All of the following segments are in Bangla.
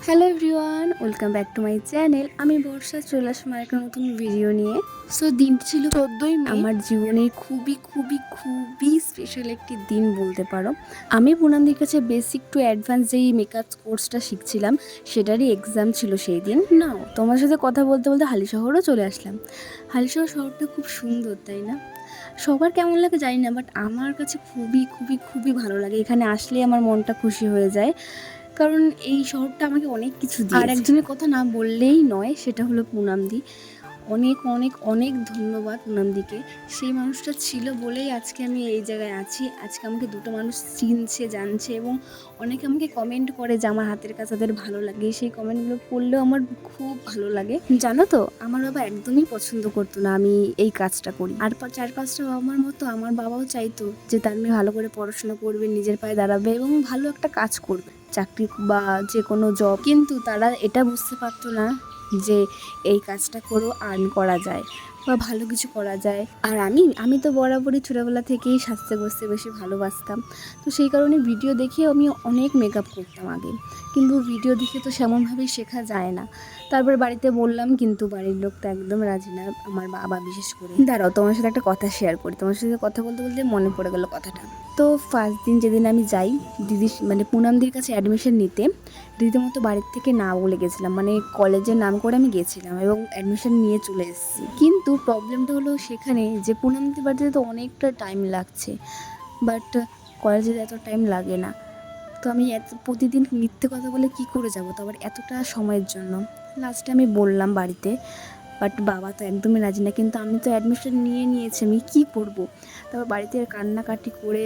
Hello everyone, welcome back to my channel. আমি বর্ষা চলে আসলাম একটা নতুন ভিডিও নিয়ে। সো দিনটি ছিল 14ই মে। আমার জীবনের খুবই খুবই খুবই স্পেশাল একটি দিন বলতে পারো। আমি পুনামদির কাছে বেসিক টু অ্যাডভান্স যেই মেকআপ কোর্সটা শিখছিলাম সেটারই এক্সাম ছিল সেই দিন। নাও তোমার সাথে কথা বলতে বলতে হালিশহরও চলে আসলাম। হালিশহর শহরটা খুব সুন্দর, তাই না? সবার কেমন লাগে জানি না, বাট আমার কাছে খুবই খুবই খুবই ভালো লাগে। এখানে আসলে আমার মনটা খুশি হয়ে যায়, কারণ এই শহরটা আমাকে অনেক কিছু দিয়েছে। আর একজনের কথা না বললেই নয়, সেটা হলো পুনামদি। অনেক অনেক অনেক ধন্যবাদ পুনামদিকে। সেই মানুষটা ছিল বলেই আজকে আমি এই জায়গায় আছি। আজকে আমাকে দুটো মানুষ চিনছে, জানছে, এবং অনেকে আমাকে কমেন্ট করে যে আমার হাতের কাজ তাদের ভালো লাগে। সেই কমেন্টগুলো পড়লেও আমার খুব ভালো লাগে। জানো তো, আমার বাবা একদমই পছন্দ করতো না আমি এই কাজটা করি। আর 4-5টা বাবা মার মতো আমার বাবাও চাইতো যে তার মেয়ে ভালো করে পড়াশোনা করবে, নিজের পায়ে দাঁড়াবে এবং ভালো একটা কাজ করবে, চাকরি বা যে কোনো জব। কিন্তু তারা এটা বুঝতে পারতো না যে এই কাজটা করেও আর্ন করা যায় বা ভালো কিছু করা যায়। আর আমি তো বরাবরই ছোটোবেলা থেকেই সাজতে বসতে বেশি ভালোবাসতাম। তো সেই কারণে ভিডিও দেখে আমি অনেক মেকআপ করতাম আগে, কিন্তু ভিডিও দেখে তো সেমনভাবেই শেখা যায় না। তারপর বাড়িতে বললাম, কিন্তু বাড়ির লোক তো একদম রাজি না, আমার বাবা বিশেষ করে। দাঁড়াও, তোমার সাথে একটা কথা শেয়ার করি। তোমার সাথে কথা বলতে বলতে মনে পড়ে গেল কথাটা। তো ফার্স্ট দিন যেদিন আমি যাই দিদি মানে পুনামদির কাছে অ্যাডমিশন নিতে, রীতিমতো বাড়ির থেকে না বলে গেছিলাম, মানে কলেজের নাম করে আমি গেছিলাম এবং অ্যাডমিশন নিয়ে চলে এসেছি। কিন্তু প্রবলেমটা হলো সেখানে যে পুনামদি বাড়িতে তো অনেকটা টাইম লাগছে, বাট কলেজে এত টাইম লাগে না। তো আমি প্রতিদিন মিথ্যে কথা বলে কি করে যাবো, তো আবার এতটা সময়ের জন্য। লাস্টে আমি বললাম বাড়িতে, বাট বাবা তো একদমই রাজি না। কিন্তু আমি তো অ্যাডমিশন নিয়ে নিয়েছি, আমি কী করবো? তারপর বাড়িতে কান্নাকাটি করে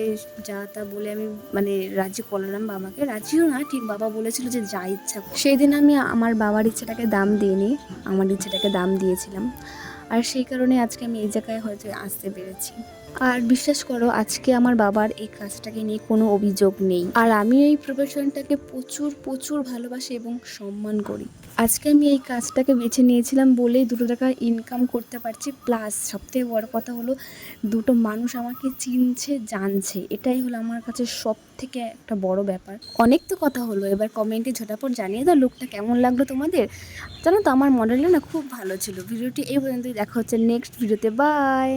যা তা বলে আমি মানে রাজি করলাম বাবাকে। রাজিও না ঠিক, বাবা বলেছিল যে যা ইচ্ছা। সেই দিন আমি আমার বাবার ইচ্ছেটাকে দাম দিইনি, আমার ইচ্ছেটাকে দাম দিয়েছিলাম। আর সেই কারণে আজকে আমি এই জায়গায় হয়তো আসতে পেরেছি। আর বিশ্বাস করো, আজকে আমার বাবার এই কাজটাকে নিয়ে কোনো অভিযোগ নেই। আর আমি এই প্রফেশনটাকে প্রচুর প্রচুর ভালোবাসি এবং সম্মান করি। আজকে আমি এই কাজটাকে বেছে নিয়েছিলাম বলেই 2 টাকা ইনকাম করতে পারছি। প্লাস সবথেকে বড় কথা হলো, দুটো মানুষ আমাকে চিনছে, জানছে। এটাই হলো আমার কাছে সব থেকে একটা বড় ব্যাপার। অনেক তো কথা হলো, এবার কমেন্টে ঝটাপট জানিয়ে দাও লুকটা কেমন লাগলো তোমাদের। জানো তো, আমার মডেলটা না খুব ভালো ছিল। ভিডিওটি এই পর্যন্তই, দেখা হচ্ছে নেক্সট ভিডিওতে। বাই।